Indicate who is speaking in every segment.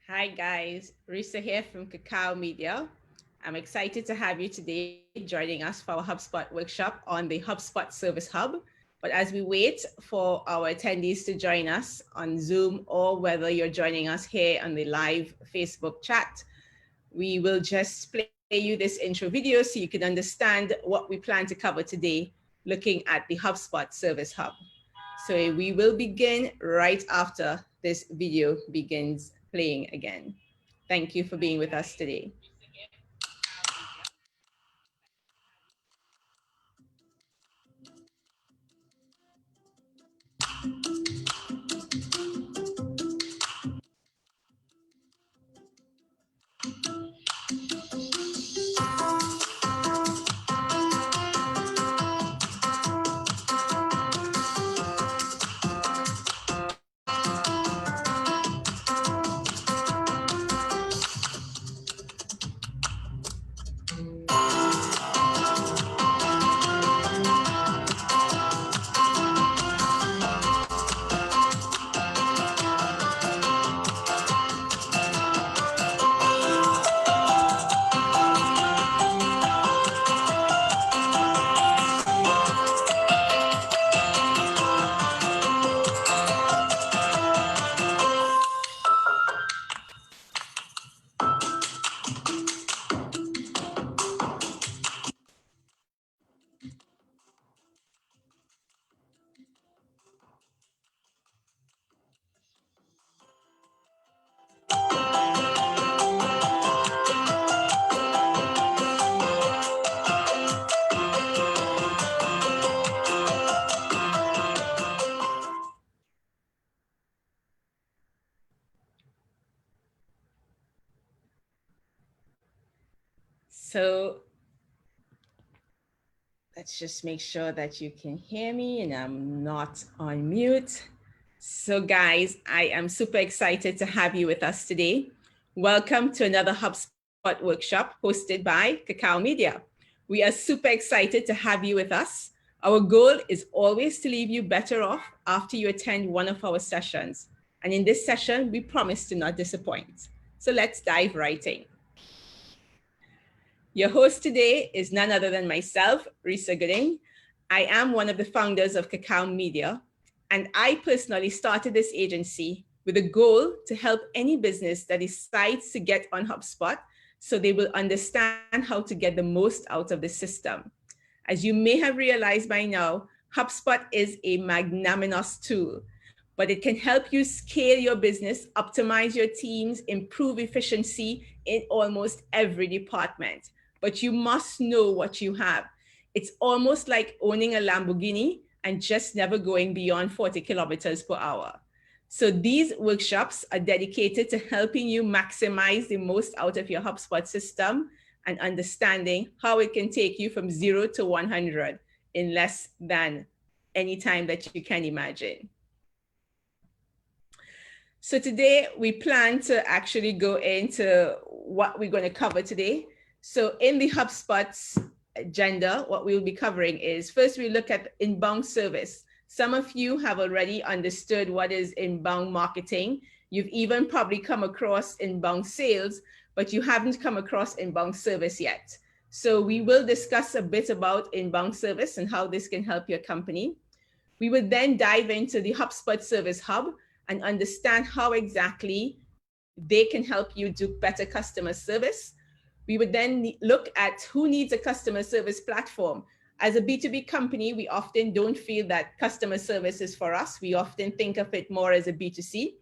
Speaker 1: Hi guys, Resa here from Cacao Media. I'm excited to have you today joining us for our HubSpot workshop on the HubSpot Service Hub. But as we wait for our attendees to join us on Zoom or whether you're joining us here on the live Facebook chat, we will just play you this intro video so you can understand what we plan to cover today, looking at the HubSpot Service Hub. So we will begin right after this video begins playing again. Thank you for being with us today. So let's just make sure that you can hear me and I'm not on mute. So guys, I am super excited to have you with us today. Welcome to another HubSpot workshop hosted by Cacao Media. We are super excited to have you with us. Our goal is always to leave you better off after you attend one of our sessions. And in this session, we promise to not disappoint. So let's dive right in. Your host today is none other than myself, Resa. I am one of the founders of Cacao Media, and I personally started this agency with a goal to help any business that decides to get on HubSpot so they will understand how to get the most out of the system. As you may have realized by now, HubSpot is a magnanimous tool, but it can help you scale your business, optimize your teams, improve efficiency in almost every department. But you must know what you have. It's almost like owning a Lamborghini and just never going beyond 40 kilometers per hour. So these workshops are dedicated to helping you maximize the most out of your HubSpot system and understanding how it can take you from 0 to 100 in less than any time that you can imagine. So today we plan to actually go into what we're going to cover today. So in the HubSpot's agenda, what we'll be covering is, first we look at inbound service. Some of you have already understood what is inbound marketing. You've even probably come across inbound sales, but you haven't come across inbound service yet. So we will discuss a bit about inbound service and how this can help your company. We will then dive into the HubSpot Service Hub and understand how exactly they can help you do better customer service. We would then look at who needs a customer service platform. As a B2B company, we often don't feel that customer service is for us. We often think of it more as a B2C.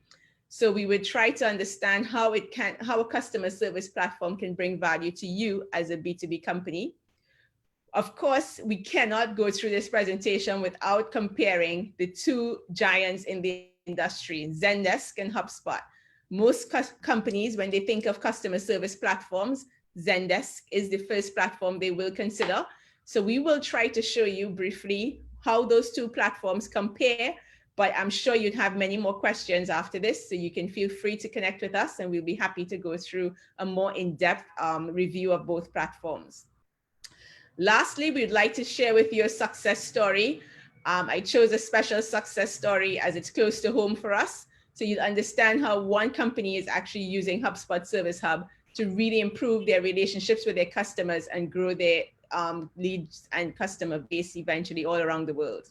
Speaker 1: So we would try to understand how a customer service platform can bring value to you as a B2B company. Of course, we cannot go through this presentation without comparing the two giants in the industry, Zendesk and HubSpot. Most companies, when they think of customer service platforms, Zendesk is the first platform they will consider. So we will try to show you briefly how those two platforms compare, but I'm sure you'd have many more questions after this, so you can feel free to connect with us and we'll be happy to go through a more in-depth review of both platforms. Lastly, we'd like to share with you a success story. I chose a special success story as it's close to home for us. So you'll understand how one company is actually using HubSpot Service Hub to really improve their relationships with their customers and grow their leads and customer base eventually all around the world.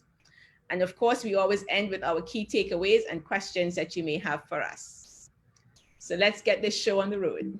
Speaker 1: And of course, we always end with our key takeaways and questions that you may have for us. So let's get this show on the road.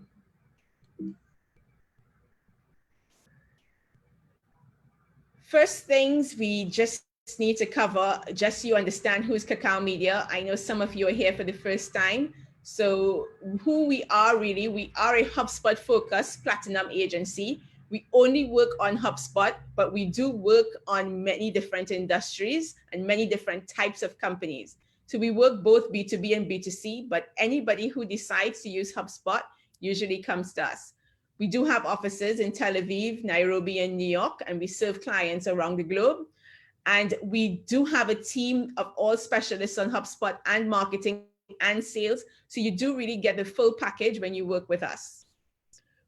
Speaker 1: First things we just need to cover, just so you understand who's Cacao Media. I know some of you are here for the first time. So who we are really, we are a HubSpot focused platinum agency. We only work on HubSpot, but we do work on many different industries and many different types of companies. So we work both B2B and B2C, but anybody who decides to use HubSpot usually comes to us. We do have offices in Tel Aviv, Nairobi, and New York, and we serve clients around the globe. And we do have a team of all specialists on HubSpot and marketing and sales. So you do really get the full package when you work with us.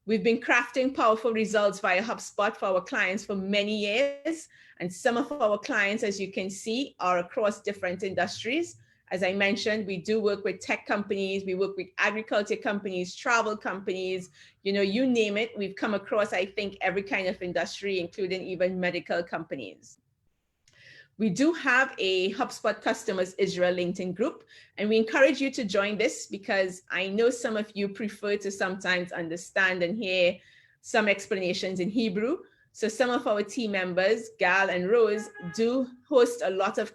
Speaker 1: We've been crafting powerful results via HubSpot for our clients for many years. And some of our clients, as you can see, are across different industries. As I mentioned, we do work with tech companies, we work with agriculture companies, travel companies, you name it. We've come across, I think, every kind of industry, including even medical companies. We do have a HubSpot Customers Israel LinkedIn group, and we encourage you to join this because I know some of you prefer to sometimes understand and hear some explanations in Hebrew. So some of our team members, Gal and Rose, do host a lot of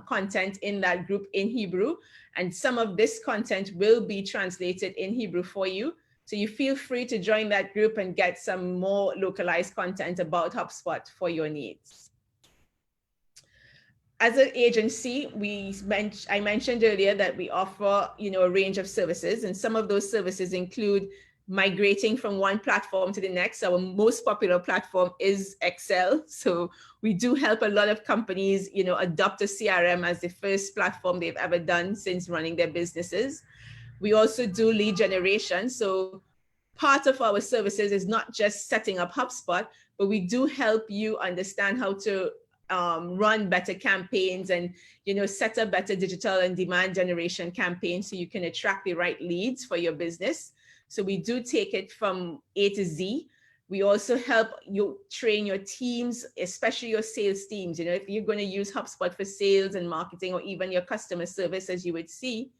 Speaker 1: content in that group in Hebrew, and some of this content will be translated in Hebrew for you. So you feel free to join that group and get some more localized content about HubSpot for your needs. As an agency, I mentioned earlier that we offer, a range of services, and some of those services include migrating from one platform to the next. Our most popular platform is Excel. So we do help a lot of companies, adopt a CRM as the first platform they've ever done since running their businesses. We also do lead generation. So part of our services is not just setting up HubSpot, but we do help you understand how to run better campaigns and set up better digital and demand generation campaigns so you can attract the right leads for your business. So we do take it from A to Z. We also help you train your teams, especially your sales teams. If you're going to use HubSpot for sales and marketing or even your customer service, as you would see,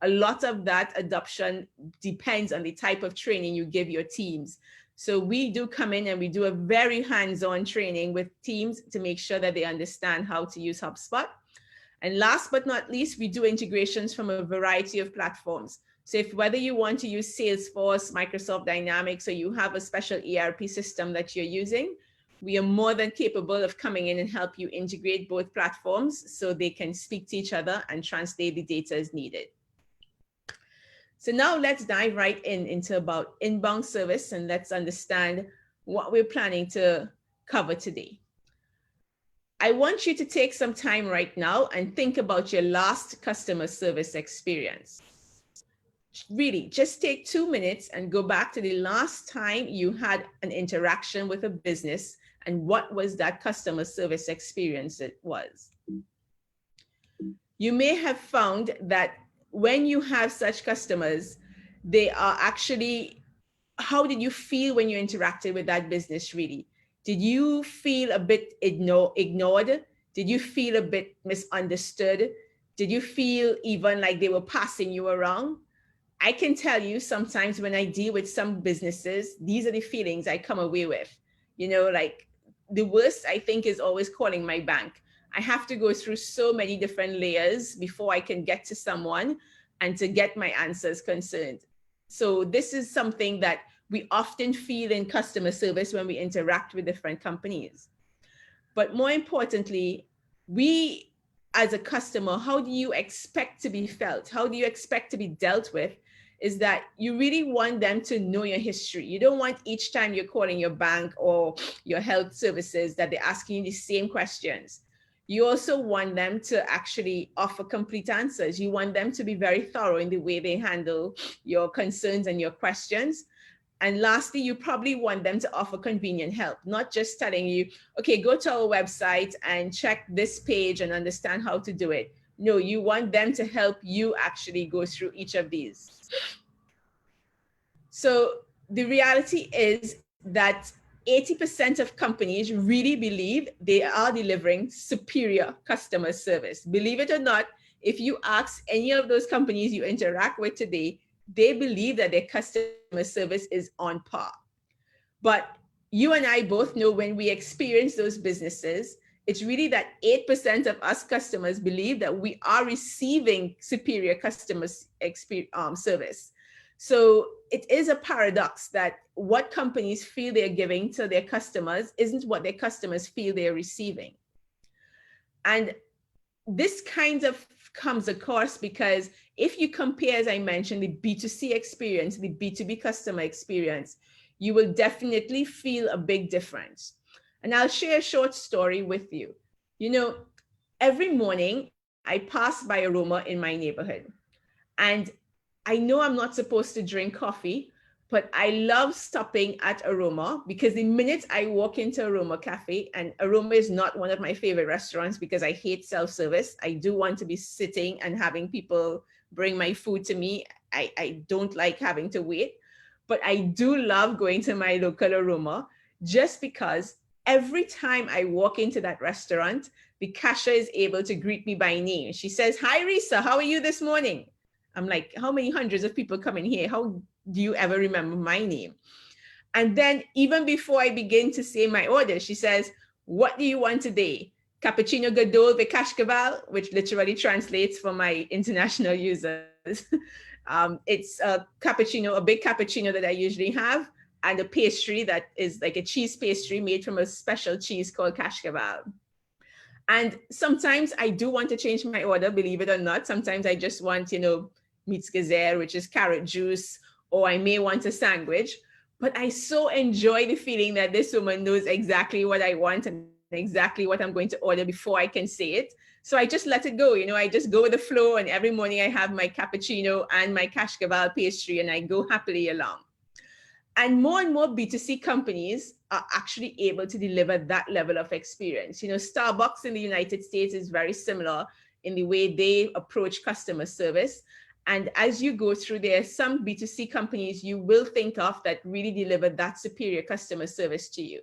Speaker 1: a lot of that adoption depends on the type of training you give your teams. So we do come in and we do a very hands-on training with teams to make sure that they understand how to use HubSpot. And last but not least, we do integrations from a variety of platforms. So whether you want to use Salesforce, Microsoft Dynamics, or you have a special ERP system that you're using, we are more than capable of coming in and help you integrate both platforms so they can speak to each other and translate the data as needed. So now let's dive right into about inbound service, and let's understand what we're planning to cover today. I want you to take some time right now and think about your last customer service experience. Really, just take 2 minutes and go back to the last time you had an interaction with a business and what was that customer service experience it was. You may have found that when you have such customers, they are actually, how did you feel when you interacted with that business really? Did you feel a bit ignored? Did you feel a bit misunderstood? Did you feel even like they were passing you around? I can tell you sometimes when I deal with some businesses, these are the feelings I come away with. Like the worst I think is always calling my bank. I have to go through so many different layers before I can get to someone and to get my answers concerned. So this is something that we often feel in customer service when we interact with different companies. But more importantly, we as a customer, how do you expect to be felt? How do you expect to be dealt with? Is that you really want them to know your history. You don't want each time you're calling your bank or your health services that they're asking you the same questions. You also want them to actually offer complete answers. You want them to be very thorough in the way they handle your concerns and your questions. And lastly, you probably want them to offer convenient help, not just telling you, okay, go to our website and check this page and understand how to do it. No, you want them to help you actually go through each of these. So the reality is that 80% of companies really believe they are delivering superior customer service. Believe it or not, if you ask any of those companies you interact with today, they believe that their customer service is on par. But you and I both know when we experience those businesses, it's really that 8% of us customers believe that we are receiving superior customer service. So it is a paradox that what companies feel they're giving to their customers isn't what their customers feel they're receiving. And this kind of comes across because if you compare, as I mentioned, the B2C experience, the B2B customer experience, you will definitely feel a big difference. And I'll share a short story with you. You know, every morning I pass by Aroma in my neighborhood, and I know I'm not supposed to drink coffee, but I love stopping at Aroma because the minute I walk into Aroma Cafe, and Aroma is not one of my favorite restaurants because I hate self-service. I do want to be sitting and having people bring my food to me. I don't like having to wait, but I do love going to my local Aroma just because every time I walk into that restaurant, the cashier is able to greet me by name. She says, "Hi, Resa, how are you this morning?" I'm like, how many hundreds of people come in here? How do you ever remember my name? And then even before I begin to say my order, she says, "What do you want today? Cappuccino Gadol Vikash Kaval," which literally translates for my international users. It's a cappuccino, a big cappuccino that I usually have, and a pastry that is like a cheese pastry made from a special cheese called Kashkaval. And sometimes I do want to change my order, believe it or not. Sometimes I just want, meats gazer, which is carrot juice, or I may want a sandwich. But I so enjoy the feeling that this woman knows exactly what I want and exactly what I'm going to order before I can say it. So I just let it go. I just go with the flow. And every morning I have my cappuccino and my Kashkaval pastry, and I go happily along. And more B2C companies are actually able to deliver that level of experience. Starbucks in the United States is very similar in the way they approach customer service. And as you go through there, some B2C companies you will think of that really deliver that superior customer service to you.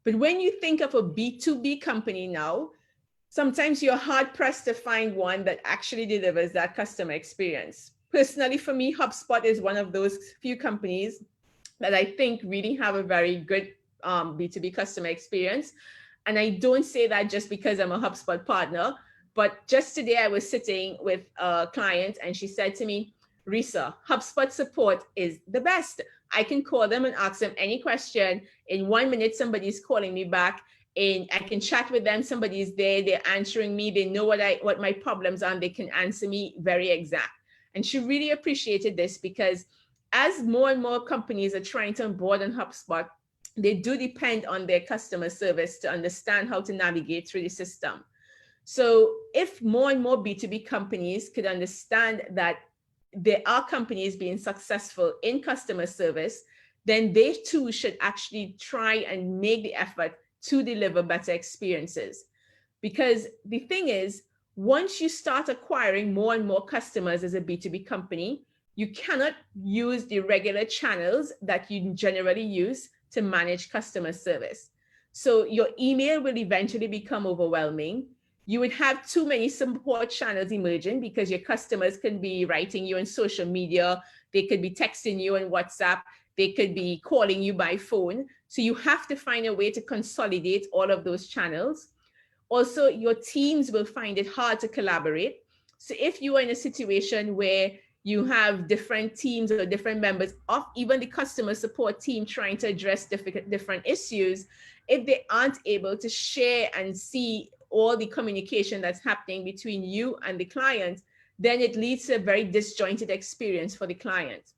Speaker 1: But when you think of a B2B company now, sometimes you're hard pressed to find one that actually delivers that customer experience. Personally, for me, HubSpot is one of those few companies that I think really have a very good B2B customer experience. And I don't say that just because I'm a HubSpot partner, but just today I was sitting with a client and she said to me, "Resa, HubSpot support is the best. I can call them and ask them any question. In 1 minute, somebody's calling me back, and I can chat with them. Somebody's there, they're answering me. They know what my problems are, and they can answer me very exact." And she really appreciated this because as more and more companies are trying to onboard on HubSpot, they do depend on their customer service to understand how to navigate through the system. So if more and more B2B companies could understand that there are companies being successful in customer service, then they too should actually try and make the effort to deliver better experiences. Because the thing is, once you start acquiring more and more customers as a B2B company, you cannot use the regular channels that you generally use to manage customer service. So your email will eventually become overwhelming. You would have too many support channels emerging because your customers can be writing you on social media. They could be texting you on WhatsApp. They could be calling you by phone. So you have to find a way to consolidate all of those channels. Also, your teams will find it hard to collaborate. So if you are in a situation where you have different teams or different members of even the customer support team trying to address different issues, if they aren't able to share and see all the communication that's happening between you and the client, then it leads to a very disjointed experience for the client.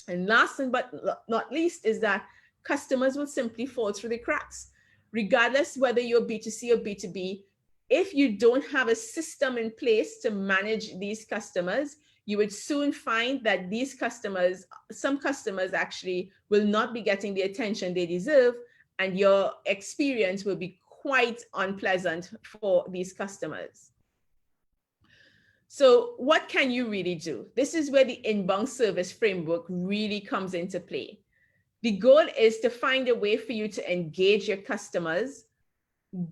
Speaker 1: And last but not least is that customers will simply fall through the cracks. Regardless whether you're B2C or B2B, if you don't have a system in place to manage these customers, you would soon find that these customers, some customers actually will not be getting the attention they deserve, and your experience will be quite unpleasant for these customers. So what can you really do? This is where the inbound service framework really comes into play. The goal is to find a way for you to engage your customers,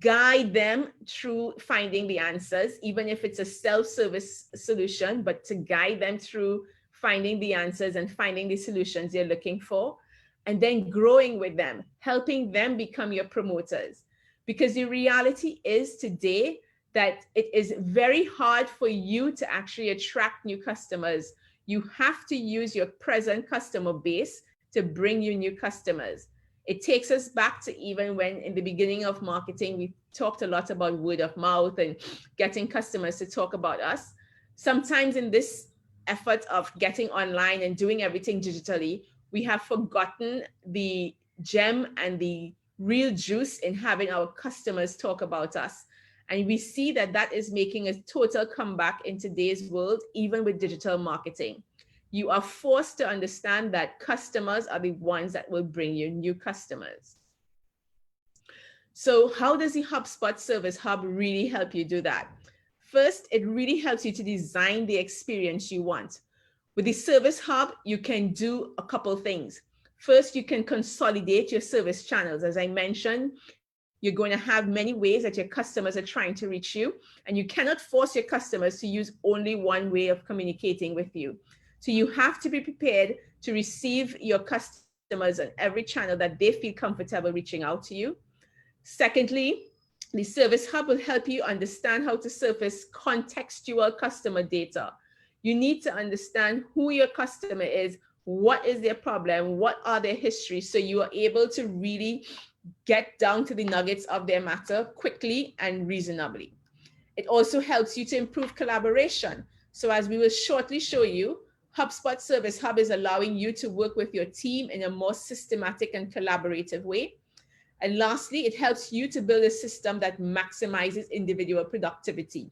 Speaker 1: guide them through finding the answers, even if it's a self-service solution, but to guide them through finding the answers and finding the solutions they're looking for, and then growing with them, helping them become your promoters. Because the reality is today that it is very hard for you to actually attract new customers. You have to use your present customer base to bring you new customers. It takes us back to even when in the beginning of marketing, we talked a lot about word of mouth and getting customers to talk about us. Sometimes in this effort of getting online and doing everything digitally, we have forgotten the gem and the real juice in having our customers talk about us. And we see that that is making a total comeback in today's world, even with digital marketing. You are forced to understand that customers are the ones that will bring you new customers. So how does the HubSpot Service Hub really help you do that? First, it really helps you to design the experience you want. With the Service Hub, you can do a couple things. First, you can consolidate your service channels. As I mentioned, you're going to have many ways that your customers are trying to reach you, and you cannot force your customers to use only one way of communicating with you. So you have to be prepared to receive your customers on every channel that they feel comfortable reaching out to you. Secondly, the Service Hub will help you understand how to surface contextual customer data. You need to understand who your customer is, what is their problem, what are their histories, so you are able to really get down to the nuggets of their matter quickly and reasonably. It also helps you to improve collaboration. So as we will shortly show you, HubSpot Service Hub is allowing you to work with your team in a more systematic and collaborative way. And lastly, it helps you to build a system that maximizes individual productivity.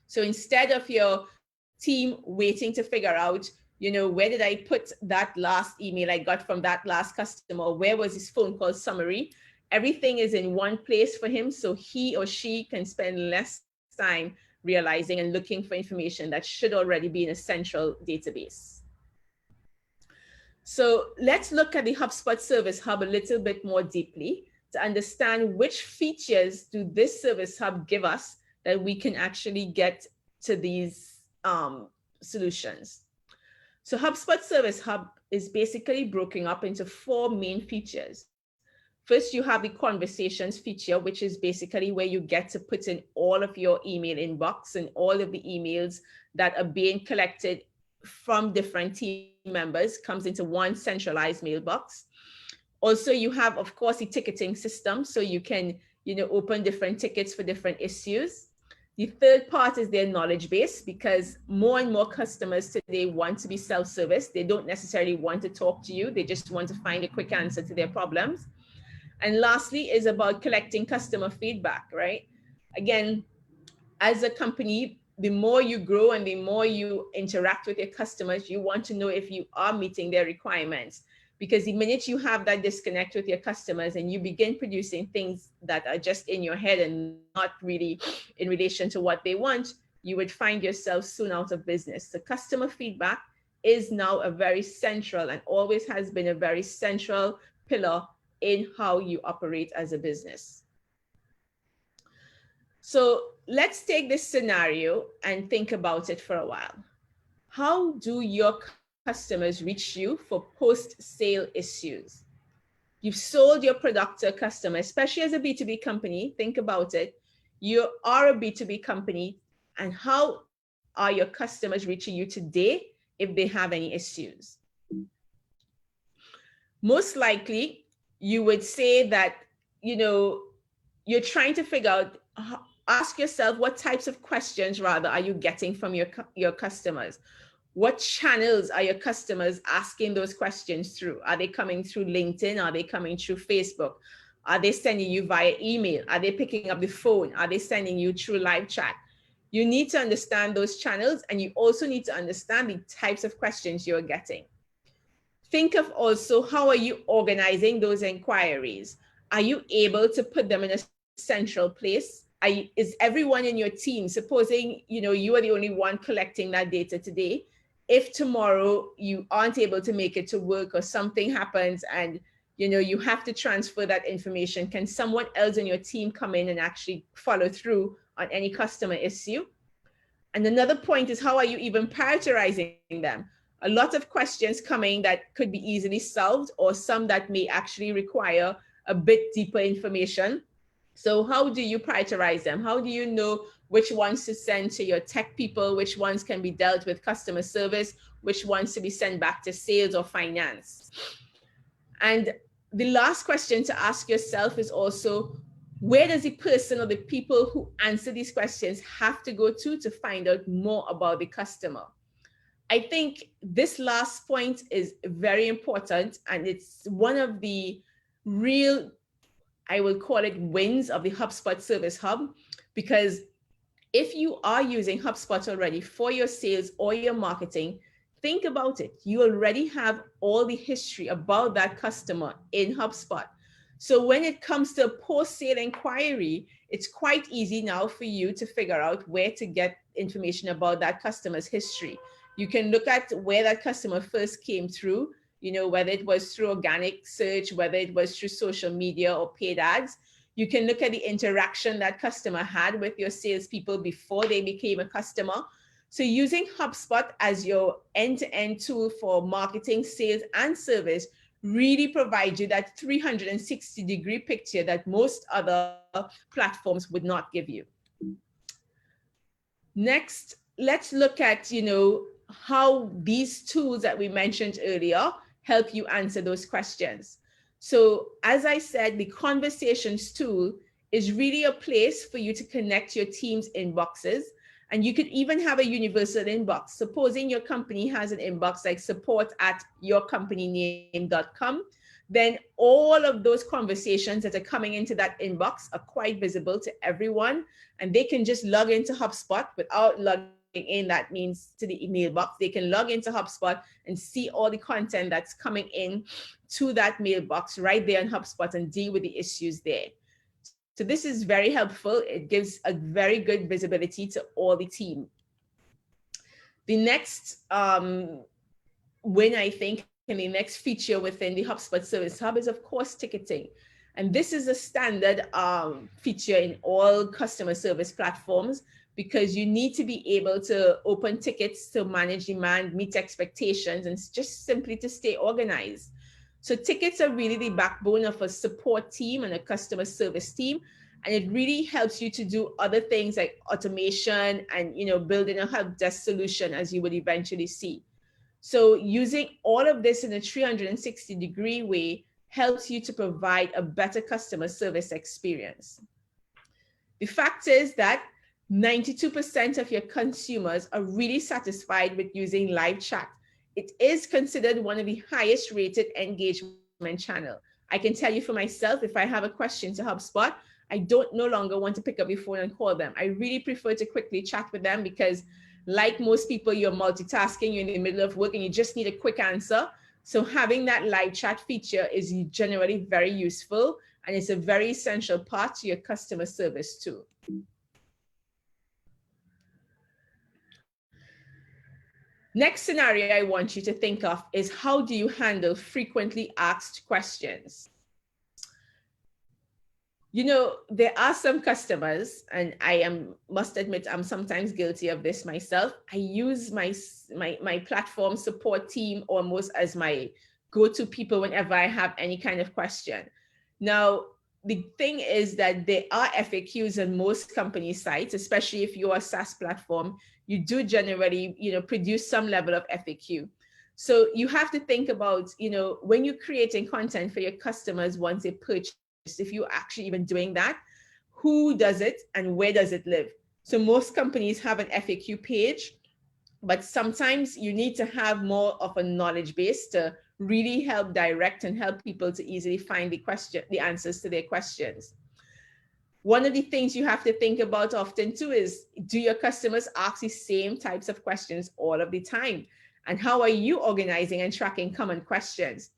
Speaker 1: So instead of your team waiting to figure out, where did I put that last email I got from that last customer? Where was his phone call summary? Everything is in one place for him, so he or she can spend less time realizing and looking for information that should already be in a central database. So let's look at the HubSpot Service Hub a little bit more deeply to understand which features do this Service Hub give us that we can actually get to these solutions. So HubSpot Service Hub is basically broken up into 4 main features. First, you have the conversations feature, which is basically where you get to put in all of your email inbox and all of the emails that are being collected from different team members comes into one centralized mailbox. Also, you have, of course, the ticketing system, so you can, open different tickets for different issues. The third part is their knowledge base, because more and more customers today want to be self-service. They don't necessarily want to talk to you. They just want to find a quick answer to their problems. And lastly is about collecting customer feedback, right? Again, as a company, the more you grow and the more you interact with your customers, you want to know if you are meeting their requirements. Because the minute you have that disconnect with your customers and you begin producing things that are just in your head and not really in relation to what they want, you would find yourself soon out of business. So customer feedback is now a very central and always has been a very central pillar in how you operate as a business. So let's take this scenario and think about it for a while. How do your customers reach you for post-sale issues? You've sold your product to a customer, especially as a B2B company. Think about it. You are a B2B company, and how are your customers reaching you today if they have any issues? Most likely, you would say that, you're trying to figure out, ask yourself what types of questions rather are you getting from your customers? What channels are your customers asking those questions through? Are they coming through LinkedIn? Are they coming through Facebook? Are they sending you via email? Are they picking up the phone? Are they sending you through live chat? You need to understand those channels, and you also need to understand the types of questions you're getting. Think of also, how are you organizing those inquiries? Are you able to put them in a central place is everyone in your team, supposing, you are the only one collecting that data today, if tomorrow you aren't able to make it to work or something happens and you have to transfer that information, can someone else in your team come in and actually follow through on any customer issue? And another point is, how are you even prioritizing them? A lot of questions coming that could be easily solved, or some that may actually require a bit deeper information. So how do you prioritize them? How do you know which ones to send to your tech people, which ones can be dealt with customer service, which ones to be sent back to sales or finance? And the last question to ask yourself is also, where does the person or the people who answer these questions have to go to find out more about the customer? I think this last point is very important, and it's one of the real, I will call it, wins of the HubSpot Service Hub, because if you are using HubSpot already for your sales or your marketing, think about it. You already have all the history about that customer in HubSpot. So when it comes to a post-sale inquiry, it's quite easy now for you to figure out where to get information about that customer's history. You can look at where that customer first came through, whether it was through organic search, whether it was through social media or paid ads. You can look at the interaction that customer had with your salespeople before they became a customer. So using HubSpot as your end-to-end tool for marketing, sales, and service really provides you that 360-degree picture that most other platforms would not give you. Next, let's look at, how these tools that we mentioned earlier help you answer those questions. So as I said, the conversations tool is really a place for you to connect your team's inboxes. And you could even have a universal inbox. Supposing your company has an inbox like support@yourcompanyname.com, then all of those conversations that are coming into that inbox are quite visible to everyone. And they can just log into HubSpot without logging in. That means to the email box. They can log into HubSpot and see all the content that's coming in to that mailbox right there on HubSpot and deal with the issues there. So this is very helpful. It gives a very good visibility to all the team. The next win, I think, and the next feature within the HubSpot Service Hub is, of course, ticketing. And this is a standard feature in all customer service platforms, because you need to be able to open tickets to manage demand, meet expectations, and just simply to stay organized. So tickets are really the backbone of a support team and a customer service team. And it really helps you to do other things like automation and, building a help desk solution, as you would eventually see. So using all of this in a 360-degree way helps you to provide a better customer service experience. The fact is that 92% of your consumers are really satisfied with using live chat. It is considered one of the highest rated engagement channel. I can tell you for myself, if I have a question to HubSpot, I don't no longer want to pick up the phone and call them. I really prefer to quickly chat with them, because like most people, you're multitasking, you're in the middle of work and you just need a quick answer. So having that live chat feature is generally very useful, and it's a very essential part to your customer service too. Next scenario I want you to think of is, how do you handle frequently asked questions? There are some customers, and must admit, I'm sometimes guilty of this myself. I use my platform support team almost as my go-to people whenever I have any kind of question. Now, the thing is that there are FAQs on most company sites, especially if you're a SaaS platform. You do generally, produce some level of FAQ. So you have to think about, when you're creating content for your customers once they purchase, if you're actually even doing that, who does it and where does it live? So most companies have an FAQ page, but sometimes you need to have more of a knowledge base to really help direct and help people to easily find the answers to their questions. One of the things you have to think about often too is, do your customers ask the same types of questions all of the time? And how are you organizing and tracking common questions?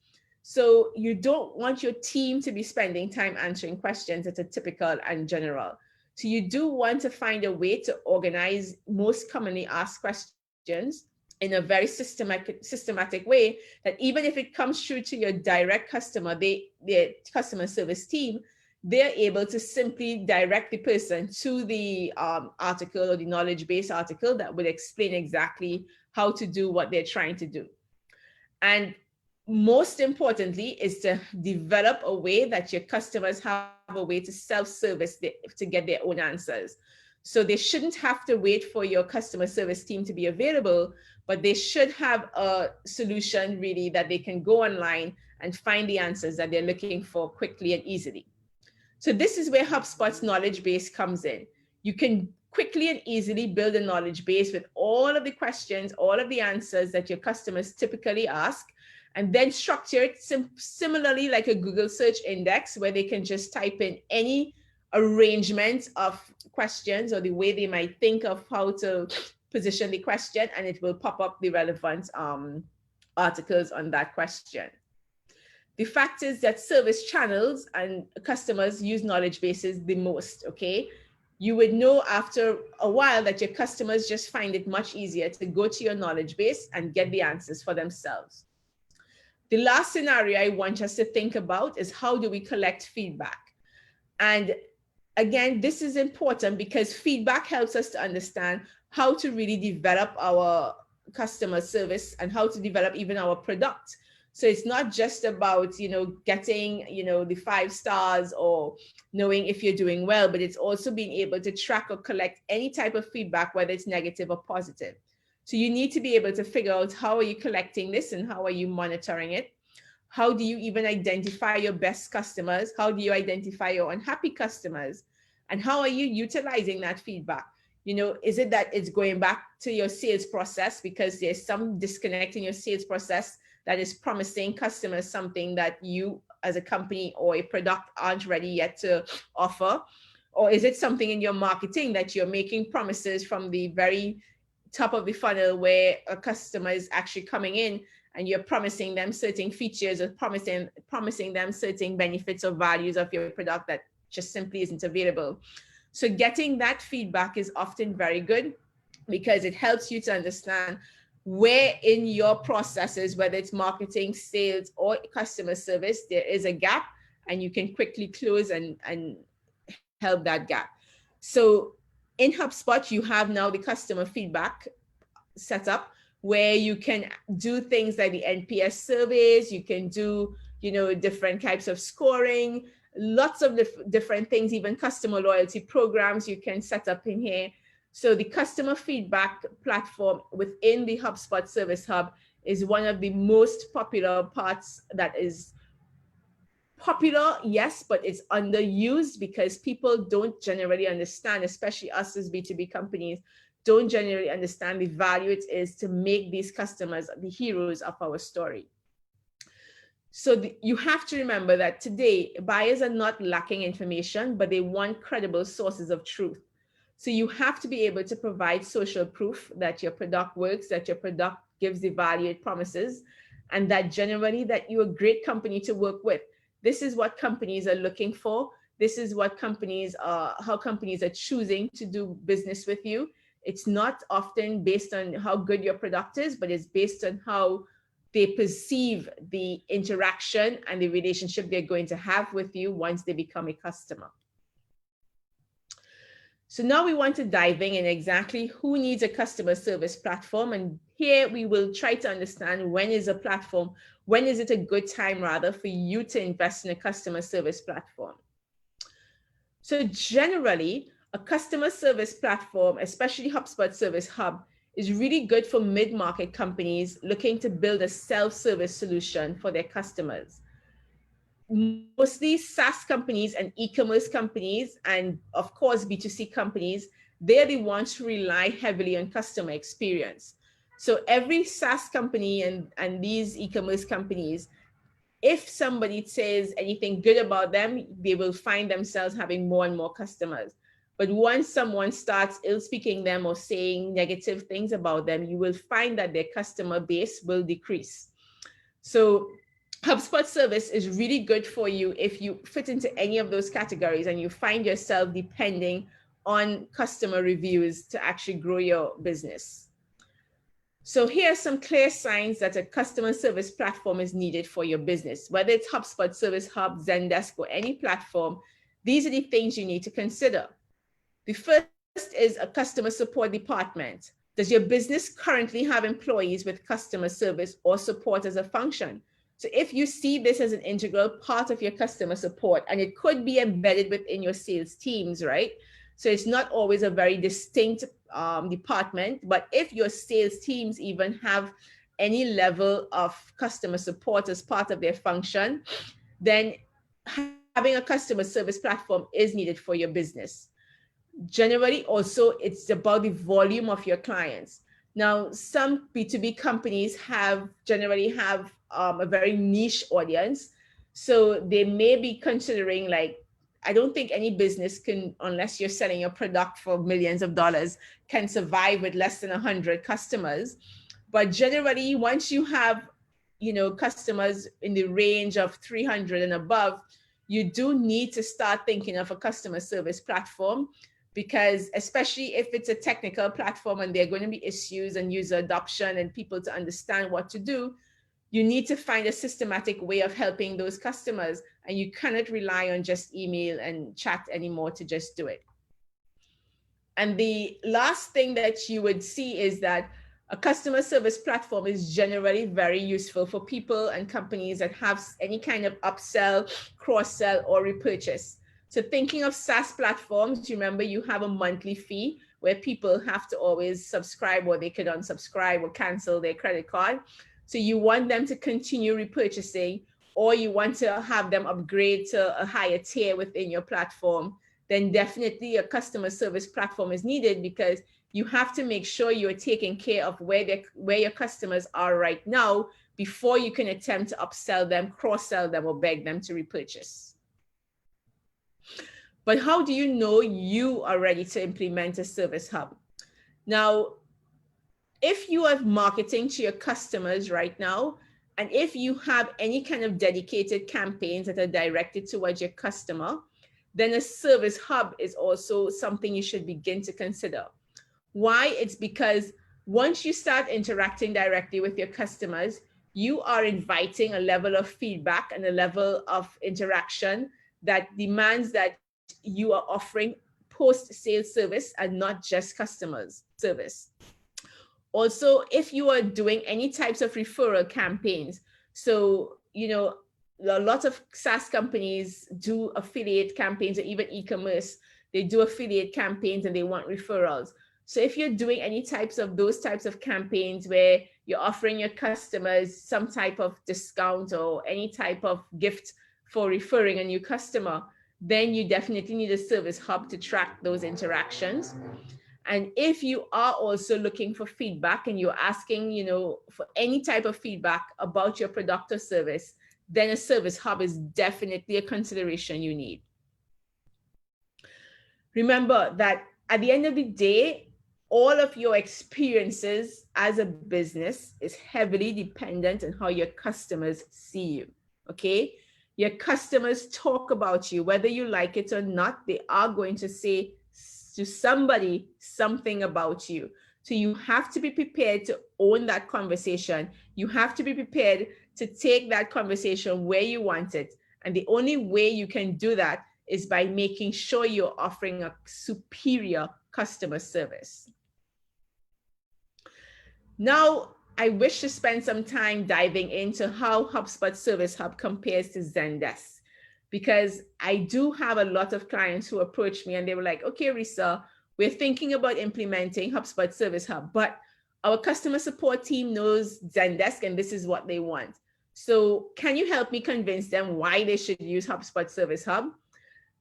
Speaker 1: So you don't want your team to be spending time answering questions that are typical and general. So you do want to find a way to organize most commonly asked questions in a very systematic way, that even if it comes through to your direct customer, their customer service team, they're able to simply direct the person to the article or the knowledge base article that would explain exactly how to do what they're trying to do. And most importantly is to develop a way that your customers have a way to self-service to get their own answers. So they shouldn't have to wait for your customer service team to be available, but they should have a solution really that they can go online and find the answers that they're looking for quickly and easily. So this is where HubSpot's knowledge base comes in. You can quickly and easily build a knowledge base with all of the questions, all of the answers that your customers typically ask, and then structure it similarly like a Google search index, where they can just type in any arrangement of questions or the way they might think of how to position the question, and it will pop up the relevant articles on that question. The fact is that service channels and customers use knowledge bases the most, okay? You would know after a while that your customers just find it much easier to go to your knowledge base and get the answers for themselves. The last scenario I want us to think about is, how do we collect feedback? And again, this is important because feedback helps us to understand how to really develop our customer service and how to develop even our product. So it's not just about, getting, the 5 stars or knowing if you're doing well, but it's also being able to track or collect any type of feedback, whether it's negative or positive. So you need to be able to figure out, how are you collecting this and how are you monitoring it? How do you even identify your best customers? How do you identify your unhappy customers? And how are you utilizing that feedback? Is it that it's going back to your sales process because there's some disconnect in your sales process that is promising customers something that you as a company or a product aren't ready yet to offer? Or is it something in your marketing that you're making promises from the very top of the funnel where a customer is actually coming in and you're promising them certain features or promising them certain benefits or values of your product that just simply isn't available? So getting that feedback is often very good because it helps you to understand where in your processes, whether it's marketing, sales, or customer service, there is a gap, and you can quickly close and help that gap. So in HubSpot, you have now the customer feedback set up where you can do things like the NPS surveys, you can do, different types of scoring, lots of different things, even customer loyalty programs you can set up in here. So the customer feedback platform within the HubSpot Service Hub is one of the most popular parts that is popular, yes, but it's underused because people don't generally understand, especially us as B2B companies, don't generally understand the value it is to make these customers the heroes of our story. So you have to remember that today, buyers are not lacking information, but they want credible sources of truth. So you have to be able to provide social proof that your product works, that your product gives the value it promises, and that generally that you're a great company to work with. This is what companies are looking for. This is what companies are, how companies are choosing to do business with you. It's not often based on how good your product is, but it's based on how they perceive the interaction and the relationship they're going to have with you once they become a customer. So now we want to dive in exactly who needs a customer service platform. And here we will try to understand when is it a good time rather for you to invest in a customer service platform. So generally, a customer service platform, especially HubSpot Service Hub, is really good for mid-market companies looking to build a self-service solution for their customers. Mostly SaaS companies and e-commerce companies, and of course B2C companies, they're the ones who rely heavily on customer experience. So every SaaS company and these e-commerce companies, if somebody says anything good about them, they will find themselves having more and more customers. But once someone starts ill-speaking them or saying negative things about them, you will find that their customer base will decrease. So HubSpot service is really good for you if you fit into any of those categories and you find yourself depending on customer reviews to actually grow your business. So here are some clear signs that a customer service platform is needed for your business. Whether it's HubSpot Service Hub, Zendesk, or any platform, these are the things you need to consider. The first is a customer support department. Does your business currently have employees with customer service or support as a function? So if you see this as an integral part of your customer support, and it could be embedded within your sales teams, right? So it's not always a very distinct department, but if your sales teams even have any level of customer support as part of their function, then having a customer service platform is needed for your business. Generally, also, it's about the volume of your clients. Now, some B2B companies generally have a very niche audience. So they may be considering, like, I don't think any business can, unless you're selling a product for millions of dollars, can survive with less than 100 customers. But generally, once you have, customers in the range of 300 and above, you do need to start thinking of a customer service platform, because especially if it's a technical platform and there are going to be issues and user adoption and people to understand what to do, you need to find a systematic way of helping those customers, and you cannot rely on just email and chat anymore to just do it. And the last thing that you would see is that a customer service platform is generally very useful for people and companies that have any kind of upsell, cross-sell, or repurchase. So thinking of SaaS platforms, remember you have a monthly fee where people have to always subscribe, or they could unsubscribe or cancel their credit card. So you want them to continue repurchasing, or you want to have them upgrade to a higher tier within your platform, then definitely a customer service platform is needed, because you have to make sure you're taking care of where your customers are right now before you can attempt to upsell them, cross-sell them, or beg them to repurchase. But how do you know you are ready to implement a service hub? Now, if you are marketing to your customers right now, and if you have any kind of dedicated campaigns that are directed towards your customer, then a service hub is also something you should begin to consider. Why? It's because once you start interacting directly with your customers, you are inviting a level of feedback and a level of interaction that demands that you are offering post-sales service and not just customers service. Also, if you are doing any types of referral campaigns, so, a lot of SaaS companies do affiliate campaigns, or even e-commerce, they do affiliate campaigns and they want referrals. So if you're doing any those types of campaigns where you're offering your customers some type of discount or any type of gift for referring a new customer, then you definitely need a service hub to track those interactions. And if you are also looking for feedback and you're asking, for any type of feedback about your product or service, then a service hub is definitely a consideration you need. Remember that at the end of the day, all of your experiences as a business is heavily dependent on how your customers see you, okay? Your customers talk about you, whether you like it or not, they are going to say to somebody something about you. So you have to be prepared to own that conversation. You have to be prepared to take that conversation where you want it. And the only way you can do that is by making sure you're offering a superior customer service. Now, I wish to spend some time diving into how HubSpot Service Hub compares to Zendesk, because I do have a lot of clients who approach me and they were like, okay, Resa, we're thinking about implementing HubSpot Service Hub, but our customer support team knows Zendesk and this is what they want. So can you help me convince them why they should use HubSpot Service Hub?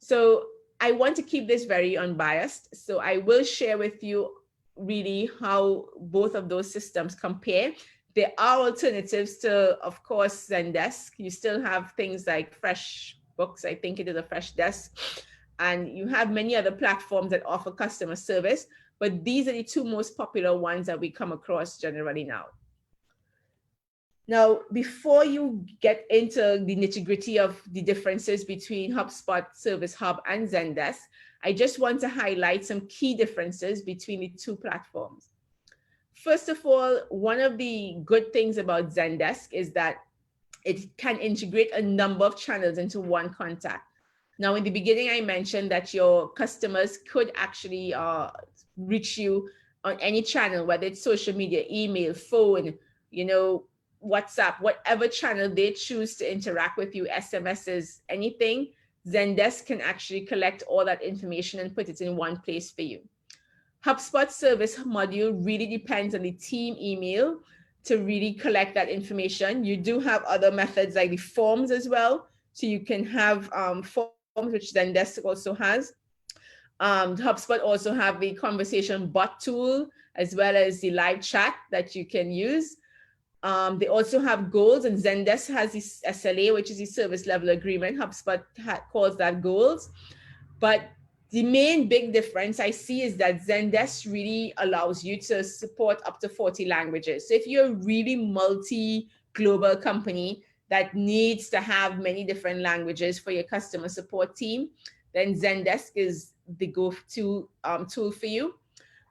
Speaker 1: So I want to keep this very unbiased. So I will share with you really how both of those systems compare. There are alternatives to, of course, Zendesk. You still have things like FreshBooks, I think it is a Freshdesk, and you have many other platforms that offer customer service, but these are the two most popular ones that we come across generally now. Now, before you get into the nitty-gritty of the differences between HubSpot Service Hub and Zendesk, I just want to highlight some key differences between the two platforms. First of all, one of the good things about Zendesk is that it can integrate a number of channels into one contact. Now, in the beginning, I mentioned that your customers could actually reach you on any channel, whether it's social media, email, phone, WhatsApp, whatever channel they choose to interact with you, SMSs, anything. Zendesk can actually collect all that information and put it in one place for you. HubSpot Service module really depends on the team email to really collect that information. You do have other methods like the forms as well. So you can have forms, which Zendesk also has. HubSpot also have the conversation bot tool, as well as the live chat that you can use. They also have goals, and Zendesk has this SLA, which is the service level agreement. HubSpot calls that goals. But the main big difference I see is that Zendesk really allows you to support up to 40 languages. So if you're a really multi-global company that needs to have many different languages for your customer support team, then Zendesk is the go-to tool for you.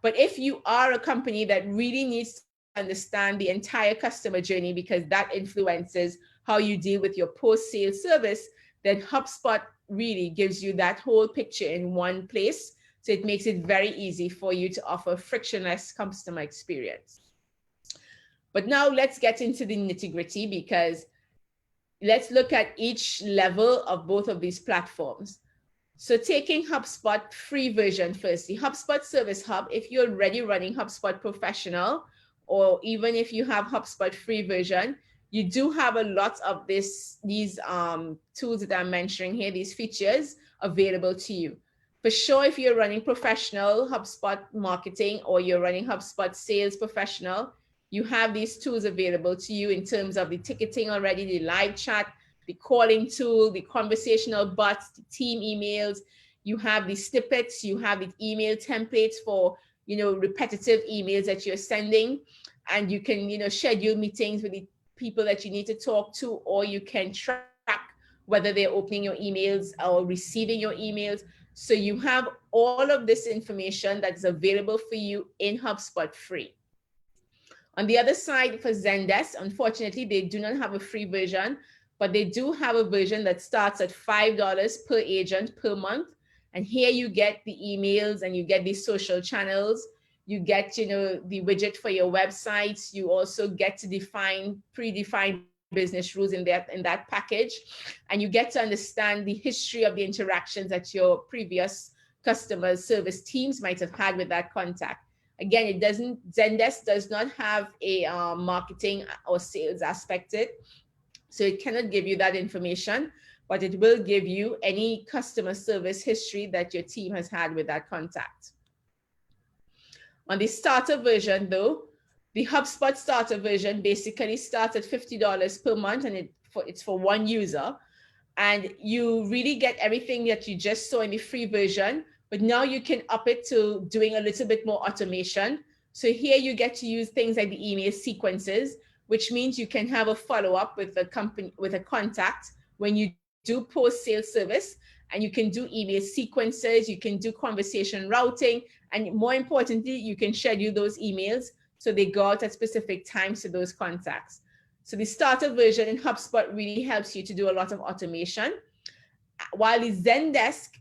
Speaker 1: But if you are a company that really needs to understand the entire customer journey, because that influences how you deal with your post-sale service, then HubSpot really gives you that whole picture in one place. So it makes it very easy for you to offer frictionless customer experience. But now let's get into the nitty-gritty, because let's look at each level of both of these platforms. So taking HubSpot free version first, the HubSpot Service Hub, if you're already running HubSpot Professional, or even if you have HubSpot free version, you do have a lot of these tools that I'm mentioning here, these features available to you. For sure, if you're running professional HubSpot marketing, or you're running HubSpot sales professional, you have these tools available to you in terms of the ticketing already, the live chat, the calling tool, the conversational bots, the team emails. You have the snippets, you have the email templates for repetitive emails that you're sending, and you can schedule meetings with the people that you need to talk to, or you can track whether they're opening your emails or receiving your emails. So you have all of this information that's available for you in HubSpot free. On the other side, for Zendesk, unfortunately, they do not have a free version, but they do have a version that starts at $5 per agent per month. And here you get the emails, and you get these social channels. You get, the widget for your websites. You also get to define predefined business rules in that package. And you get to understand the history of the interactions that your previous customer service teams might have had with that contact. Again, Zendesk does not have a marketing or sales aspect to it. So it cannot give you that information, but it will give you any customer service history that your team has had with that contact. On the starter version though, the HubSpot starter version basically starts at $50 per month, and it's for one user. And you really get everything that you just saw in the free version, but now you can up it to doing a little bit more automation. So here you get to use things like the email sequences, which means you can have a follow-up with a contact when you do post-sale service, and you can do email sequences, you can do conversation routing, and more importantly, you can schedule those emails so they go out at specific times to those contacts. So the starter version in HubSpot really helps you to do a lot of automation, while the Zendesk,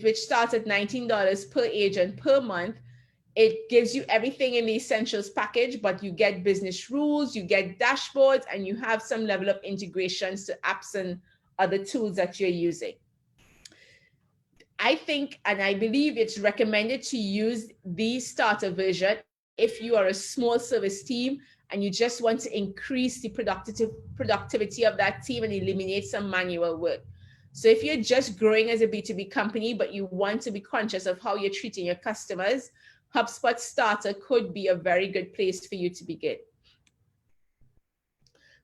Speaker 1: which starts at $19 per agent per month, it gives you everything in the essentials package, but you get business rules, you get dashboards, and you have some level of integrations to apps and other tools that you're using. I think, and I believe it's recommended to use the starter version if you are a small service team and you just want to increase the productivity of that team and eliminate some manual work. So if you're just growing as a B2B company, but you want to be conscious of how you're treating your customers, HubSpot Starter could be a very good place for you to begin.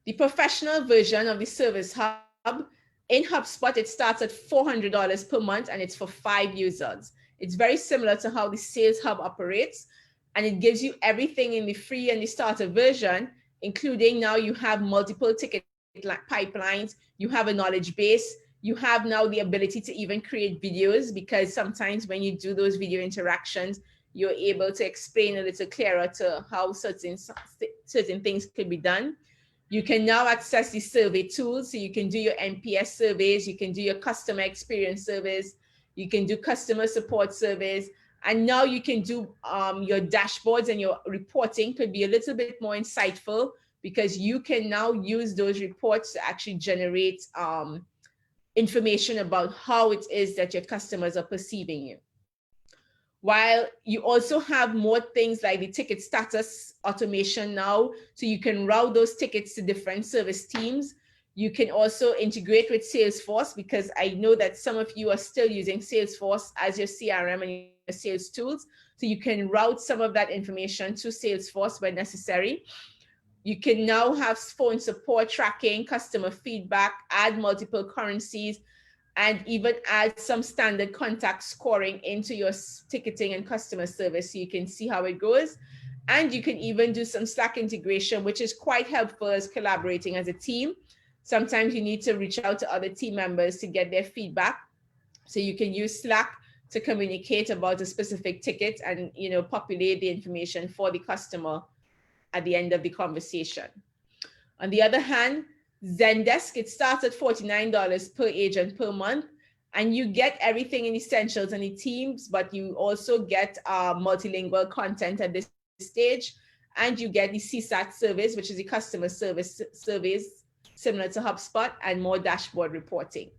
Speaker 1: The professional version of the Service Hub, in HubSpot, it starts at $400 per month, and it's for 5 users. It's very similar to how the Sales Hub operates, and it gives you everything in the free and the starter version, including now you have multiple ticket pipelines, you have a knowledge base, You have now the ability to even create videos, because sometimes when you do those video interactions, you're able to explain a little clearer to how certain things could be done. You can now access the survey tools, so you can do your NPS surveys, you can do your customer experience surveys, you can do customer support surveys, and now you can do your dashboards, and your reporting could be a little bit more insightful, because you can now use those reports to actually generate information about how it is that your customers are perceiving you. While you also have more things like the ticket status automation now, so you can route those tickets to different service teams. You can also integrate with Salesforce, because I know that some of you are still using Salesforce as your CRM and your sales tools. So you can route some of that information to Salesforce when necessary. You can now have phone support tracking, customer feedback, add multiple currencies, and even add some standard contact scoring into your ticketing and customer service, so you can see how it goes. And you can even do some Slack integration, which is quite helpful as collaborating as a team. Sometimes you need to reach out to other team members to get their feedback. So you can use Slack to communicate about a specific ticket and, you know, populate the information for the customer at the end of the conversation. On the other hand, Zendesk, it starts at $49 per agent per month, and you get everything in essentials and the teams, but you also get multilingual content at this stage, and you get the CSAT service, which is the customer service surveys similar to HubSpot, and more dashboard reporting.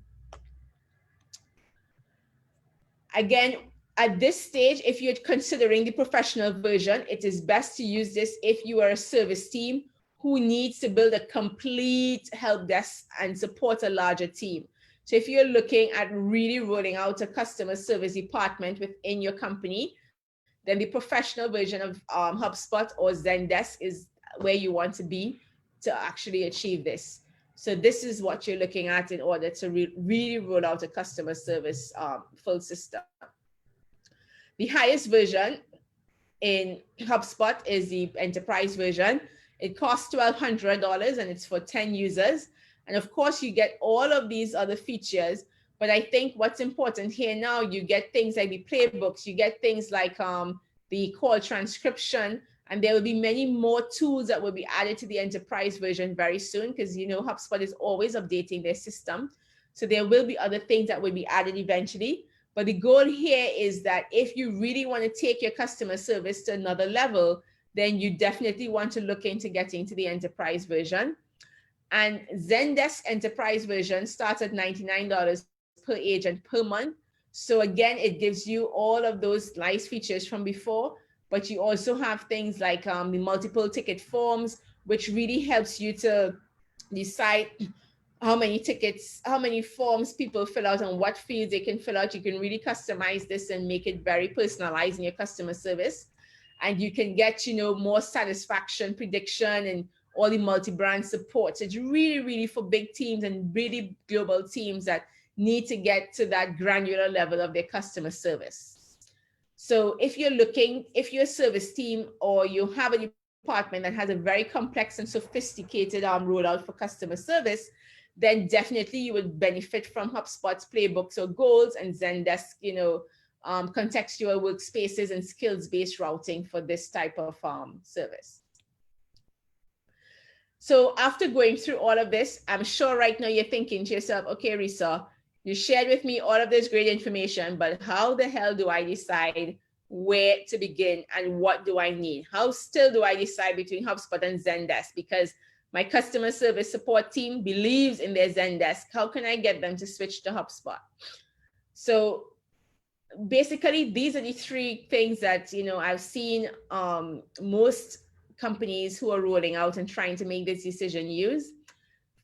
Speaker 1: Again, at this stage, if you're considering the professional version, it is best to use this if you are a service team who needs to build a complete help desk and support a larger team. So if you're looking at really rolling out a customer service department within your company, then the professional version of HubSpot or Zendesk is where you want to be to actually achieve this. So this is what you're looking at in order to really roll out a customer service full system. The highest version in HubSpot is the enterprise version. It costs $1,200 and it's for 10 users. And of course, you get all of these other features. But I think what's important here now, you get things like the playbooks, you get things like the call transcription, and there will be many more tools that will be added to the enterprise version very soon, because you know HubSpot is always updating their system. So there will be other things that will be added eventually. But the goal here is that if you really want to take your customer service to another level, then you definitely want to look into getting to the enterprise version. And Zendesk enterprise version starts at $99 per agent per month. So again, it gives you all of those nice features from before, but you also have things like the multiple ticket forms, which really helps you to decide how many tickets, how many forms people fill out and what fields they can fill out. You can really customize this and make it very personalized in your customer service. And you can get, you know, more satisfaction prediction and all the multi-brand support. So it's really, really for big teams and really global teams that need to get to that granular level of their customer service. So if you're looking, if you're a service team or you have a department that has a very complex and sophisticated rollout for customer service, then definitely you would benefit from HubSpot's playbooks or goals and Zendesk, you know, contextual workspaces and skills-based routing for this type of service. So after going through all of this, I'm sure right now you're thinking to yourself, okay, Resa, you shared with me all of this great information, but how the hell do I decide where to begin and what do I need? How still do I decide between HubSpot and Zendesk? Because my customer service support team believes in their Zendesk. How can I get them to switch to HubSpot? So basically, these are the three things that, you know, I've seen most companies who are rolling out and trying to make this decision use.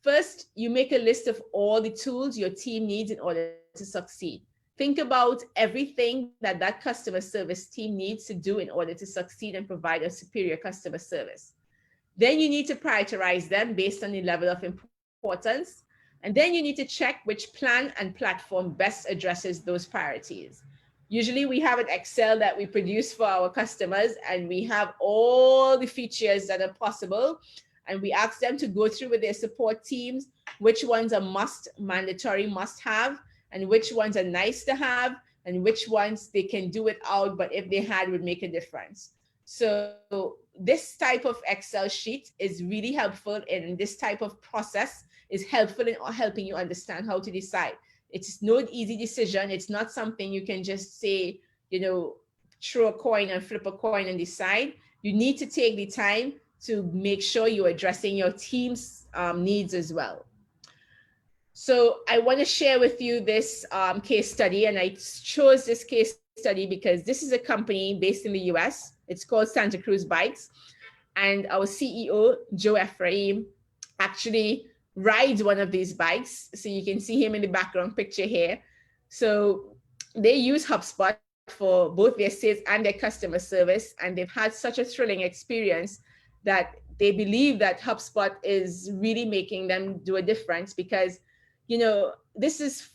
Speaker 1: First, you make a list of all the tools your team needs in order to succeed. Think about everything that that customer service team needs to do in order to succeed and provide a superior customer service. Then you need to prioritize them based on the level of importance. And then you need to check which plan and platform best addresses those priorities. Usually we have an Excel that we produce for our customers and we have all the features that are possible. And we asked them to go through with their support teams, which ones are mandatory must have, and which ones are nice to have, and which ones they can do without, but if they had would make a difference. So this type of Excel sheet is really helpful, and this type of process is helpful in helping you understand how to decide. It's no easy decision. It's not something you can just say, throw a coin and flip a coin and decide. You need to take the time to make sure you're addressing your team's needs as well. So I want to share with you this case study, and I chose this case study because this is a company based in the US. It's called Santa Cruz Bikes, and our CEO, Joe Ephraim, actually rides one of these bikes. So you can see him in the background picture here. So they use HubSpot for both their sales and their customer service, and they've had such a thrilling experience that they believe that HubSpot is really making them do a difference because this is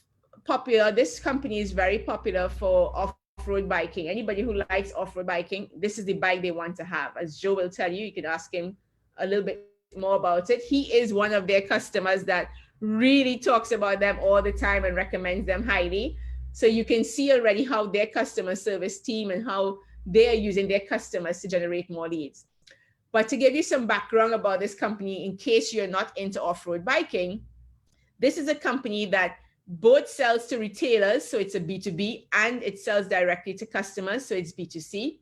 Speaker 1: popular. This company is very popular for off-road biking. Anybody who likes off-road biking, this is the bike they want to have. As Joe will tell you, you can ask him a little bit more about it. He is one of their customers that really talks about them all the time and recommends them highly. So you can see already how their customer service team and how they are using their customers to generate more leads. But to give you some background about this company, in case you're not into off-road biking, this is a company that both sells to retailers, so it's a B2B, and it sells directly to customers, so it's B2C.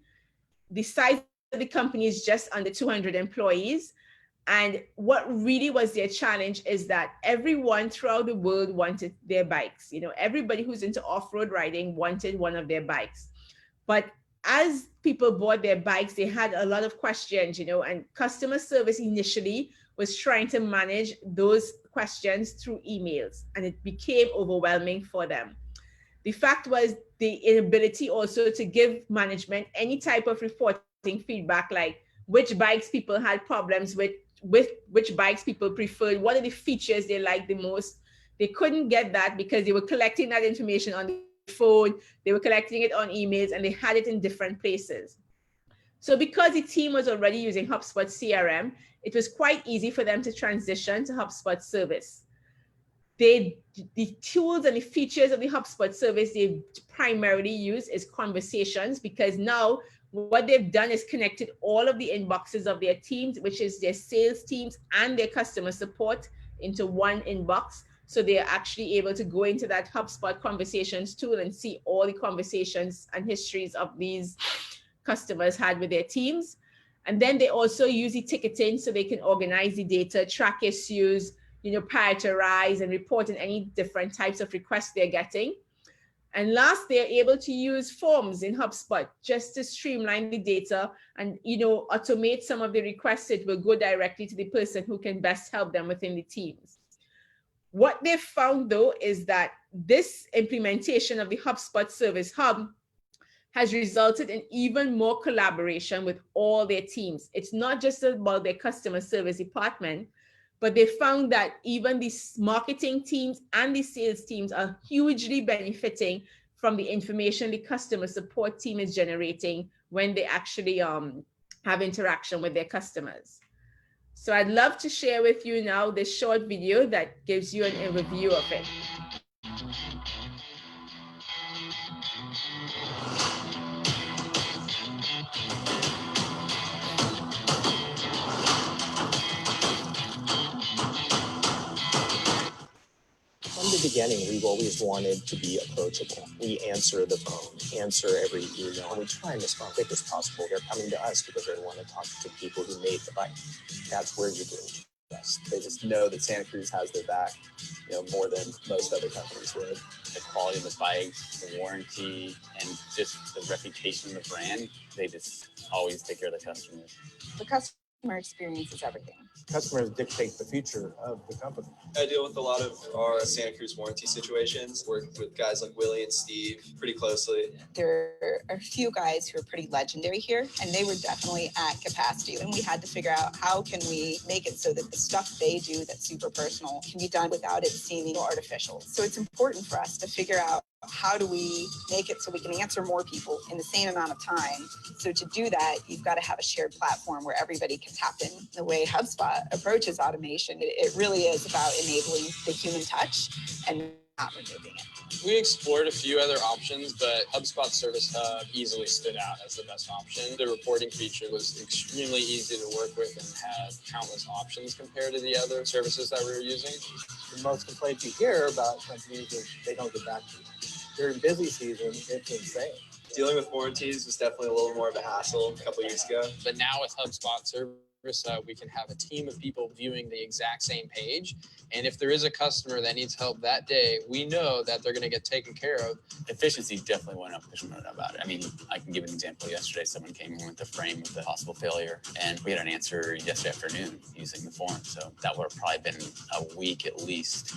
Speaker 1: The size of the company is just under 200 employees. And what really was their challenge is that everyone throughout the world wanted their bikes. Everybody who's into off-road riding wanted one of their bikes. But as people bought their bikes, they had a lot of questions, and customer service initially was trying to manage those questions through emails, and it became overwhelming for them. The fact was the inability also to give management any type of reporting feedback, like which bikes people had problems with which bikes people preferred, what are the features they liked the most. They couldn't get that because they were collecting that information on the phone, they were collecting it on emails, and they had it in different places. So because the team was already using HubSpot CRM, it was quite easy for them to transition to HubSpot Service. The tools and the features of the HubSpot Service they primarily use is conversations, because now what they've done is connected all of the inboxes of their teams, which is their sales teams and their customer support, into one inbox. So they are actually able to go into that HubSpot conversations tool and see all the conversations and histories of these customers had with their teams. And then they also use the ticketing so they can organize the data, track issues, prioritize and report on any different types of requests they're getting. And last, they're able to use forms in HubSpot just to streamline the data and, automate some of the requests. It will go directly to the person who can best help them within the teams. What they've found, though, is that this implementation of the HubSpot Service Hub has resulted in even more collaboration with all their teams. It's not just about their customer service department, but they found that even the marketing teams and the sales teams are hugely benefiting from the information the customer support team is generating when they actually have interaction with their customers. So I'd love to share with you now this short video that gives you an overview of it.
Speaker 2: From the beginning, we've always wanted to be approachable. We answer the phone, answer every email, and we try and respond as quick as possible. They're coming to us because they want to talk to people who made the bike. That's where you do best. They just know that Santa Cruz has their back, more than most other companies would.
Speaker 3: The quality of the bike, the warranty, and just the reputation of the brand, they just always take care of the customers.
Speaker 4: The customer experience is everything.
Speaker 2: Customers dictate the future of the company.
Speaker 5: I deal with a lot of our Santa Cruz warranty situations, work with guys like Willie and Steve pretty closely.
Speaker 4: There are a few guys who are pretty legendary here, and they were definitely at capacity. And we had to figure out how can we make it so that the stuff they do that's super personal can be done without it seeming artificial. So it's important for us to figure out how do we make it so we can answer more people in the same amount of time? So to do that, you've got to have a shared platform where everybody can tap in. The way HubSpot approaches automation, it really is about enabling the human touch and not removing it.
Speaker 6: We explored a few other options, but HubSpot Service Hub easily stood out as the best option. The reporting feature was extremely easy to work with and had countless options compared to the other services that we were using.
Speaker 2: The most complaints you hear about companies is they don't get back to you. During busy season, it's insane.
Speaker 5: Dealing with warranties was definitely a little more of a hassle a couple years ago.
Speaker 6: But now with HubSpot Service Hub, we can have a team of people viewing the exact same page. And if there is a customer that needs help that day, we know that they're going to get taken care of.
Speaker 3: Efficiency definitely went up about it. I mean, I can give an example. Yesterday, someone came in with a frame with a possible failure, and we had an answer yesterday afternoon using the form. So that would have probably been a week at least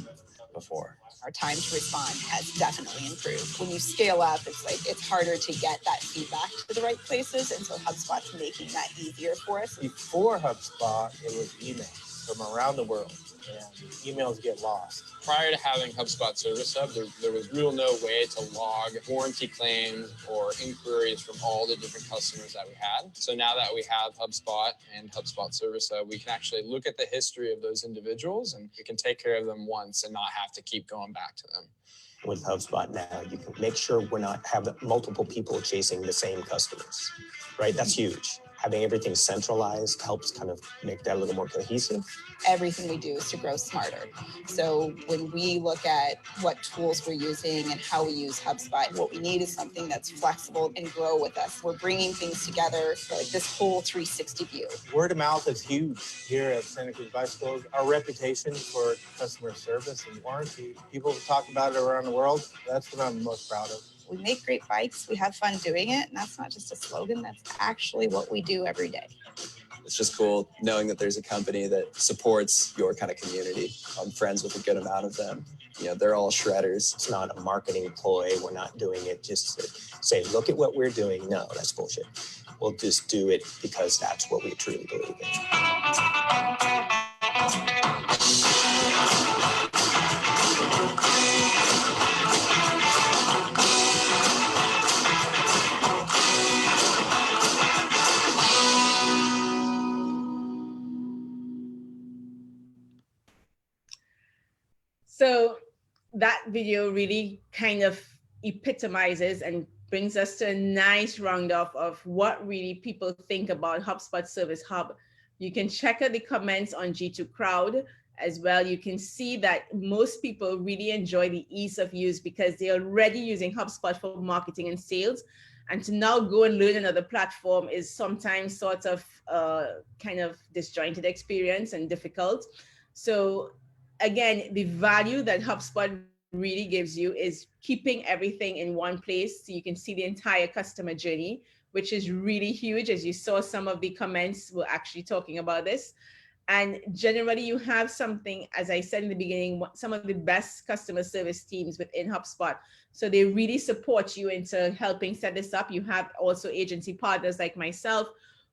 Speaker 3: before.
Speaker 4: Our time to respond has definitely improved. When you scale up, it's harder to get that feedback to the right places. And so HubSpot's making that easier for us.
Speaker 2: Before HubSpot, it was email from around the world, and emails get lost.
Speaker 6: Prior to having HubSpot Service Hub, there was no way to log warranty claims or inquiries from all the different customers that we had. So now that we have HubSpot and HubSpot Service Hub, we can actually look at the history of those individuals and we can take care of them once and not have to keep going back to them.
Speaker 2: With HubSpot now, you can make sure we're not having multiple people chasing the same customers, right? That's huge. Having everything centralized helps kind of make that a little more cohesive.
Speaker 4: Everything we do is to grow smarter. So when we look at what tools we're using and how we use HubSpot, what we need is something that's flexible and grow with us. We're bringing things together, like this whole 360 view.
Speaker 2: Word of mouth is huge here at Santa Cruz Bicycles. Our reputation for customer service and warranty, people talk about it around the world. That's what I'm most proud of.
Speaker 4: We make great bikes, we have fun doing it, and that's not just a slogan, that's actually what we do every day.
Speaker 5: It's just cool knowing that there's a company that supports your kind of community. I'm friends with a good amount of them. You know, they're all shredders.
Speaker 2: It's not a marketing ploy. We're not doing it just to say, look at what we're doing. No, that's bullshit. We'll just do it because that's what we truly believe in.
Speaker 1: So that video really kind of epitomizes and brings us to a nice roundup of what really people think about HubSpot Service Hub. You can check out the comments on G2 Crowd as well. You can see that most people really enjoy the ease of use because they're already using HubSpot for marketing and sales. And to now go and learn another platform is sometimes sort of kind of disjointed experience and difficult. So again, the value that HubSpot really gives you is keeping everything in one place so you can see the entire customer journey, which is really huge. As you saw, some of the comments were actually talking about this. And generally you have something, as I said in the beginning, some of the best customer service teams within HubSpot. So they really support you into helping set this up. You have also agency partners like myself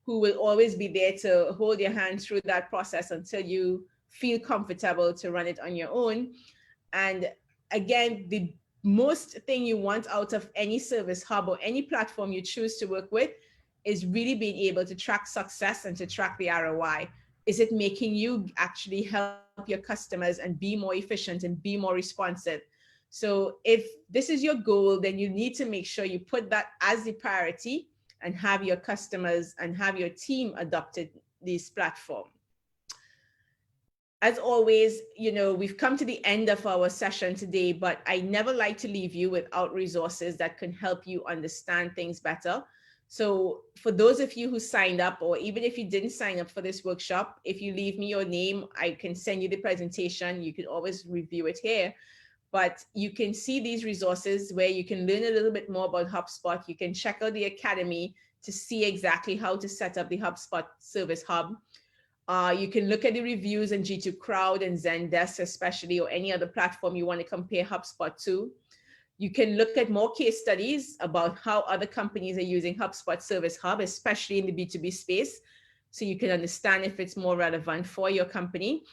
Speaker 1: who will always be there to hold your hand through that process until you feel comfortable to run it on your own. And again, the most thing you want out of any service hub or any platform you choose to work with is really being able to track success and to track the ROI. Is it making you actually help your customers and be more efficient and be more responsive? So if this is your goal, then you need to make sure you put that as the priority and have your customers and have your team adopted this platform. As always, you know, we've come to the end of our session today, but I never like to leave you without resources that can help you understand things better. So for those of you who signed up, or even if you didn't sign up for this workshop, if you leave me your name, I can send you the presentation. You can always review it here, but you can see these resources where you can learn a little bit more about HubSpot. You can check out the Academy to see exactly how to set up the HubSpot Service Hub. You can look at the reviews in G2 Crowd and Zendesk, especially, or any other platform you want to compare HubSpot to. You can look at more case studies about how other companies are using HubSpot Service Hub, especially in the B2B space, so you can understand if it's more relevant for your company.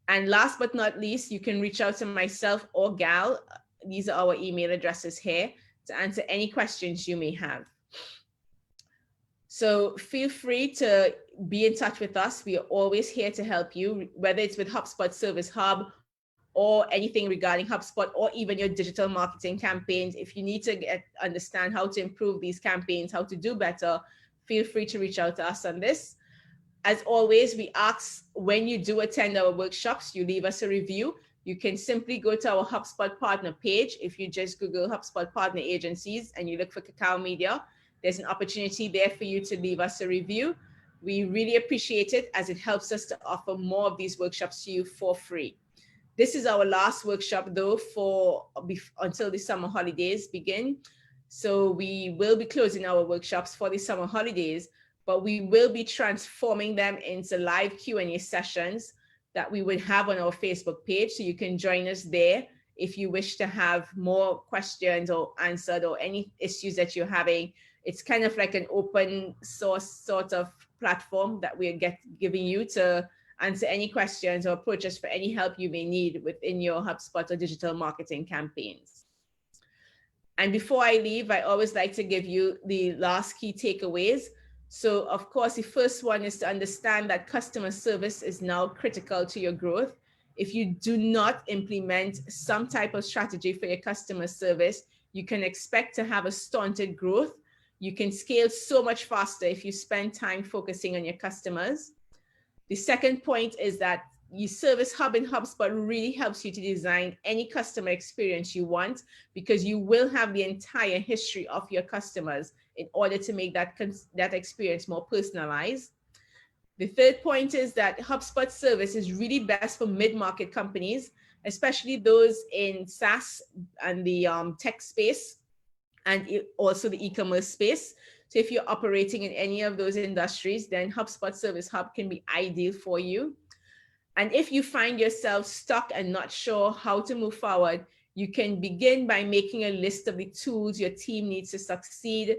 Speaker 1: And last but not least, you can reach out to myself or Gal these are our email addresses here to answer any questions you may have. So feel free to be in touch with us. We are always here to help you, whether it's with HubSpot Service Hub or anything regarding HubSpot, or even your digital marketing campaigns. If you need to understand how to improve these campaigns, how to do better, feel free to reach out to us on this. As always, we ask when you do attend our workshops, you leave us a review. You can simply go to our HubSpot partner page. If you just Google HubSpot partner agencies and you look for Cacao Media, there's an opportunity there for you to leave us a review. We really appreciate it, as it helps us to offer more of these workshops to you for free. This is our last workshop though until the summer holidays begin. So we will be closing our workshops for the summer holidays, but we will be transforming them into live Q&A sessions that we would have on our Facebook page. So you can join us there if you wish to have more questions or answered, or any issues that you're having. It's kind of like an open source sort of platform that we're giving you to answer any questions or approach us for any help you may need within your HubSpot or digital marketing campaigns. And before I leave, I always like to give you the last key takeaways. So of course, the first one is to understand that customer service is now critical to your growth. If you do not implement some type of strategy for your customer service, you can expect to have a stunted growth. You can scale so much faster if you spend time focusing on your customers. The second point is that your Service Hub in HubSpot really helps you to design any customer experience you want, because you will have the entire history of your customers in order to make that experience more personalized. The third point is that HubSpot service is really best for mid-market companies, especially those in SaaS and the tech space, and also the e-commerce space. So if you're operating in any of those industries, then HubSpot Service Hub can be ideal for you. And if you find yourself stuck and not sure how to move forward, you can begin by making a list of the tools your team needs to succeed.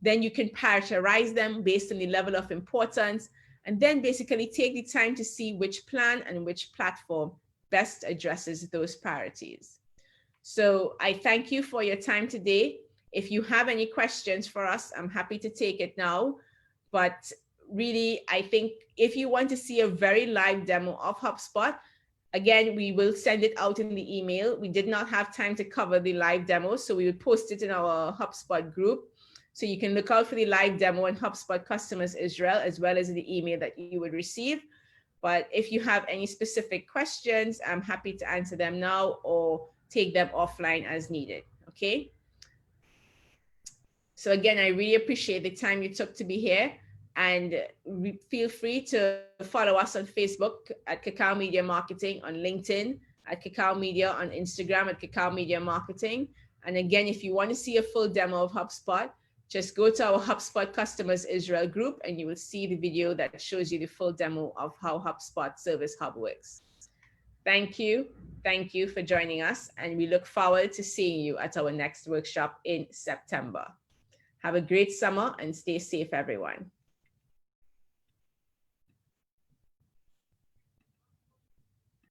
Speaker 1: Then you can prioritize them based on the level of importance, and then basically take the time to see which plan and which platform best addresses those priorities. So I thank you for your time today. If you have any questions for us, I'm happy to take it now. But really, I think if you want to see a very live demo of HubSpot, again, we will send it out in the email. We did not have time to cover the live demo, so we will post it in our HubSpot group. So you can look out for the live demo on HubSpot Customers Israel, as well as in the email that you would receive. But if you have any specific questions, I'm happy to answer them now or take them offline as needed, okay? So again, I really appreciate the time you took to be here, and feel free to follow us on Facebook at Cacao Media Marketing, on LinkedIn at Cacao Media, on Instagram at Cacao Media Marketing. And again, if you want to see a full demo of HubSpot, just go to our HubSpot Customers Israel group and you will see the video that shows you the full demo of how HubSpot Service Hub works. Thank you. Thank you for joining us, and we look forward to seeing you at our next workshop in September. Have a great summer and stay safe, everyone.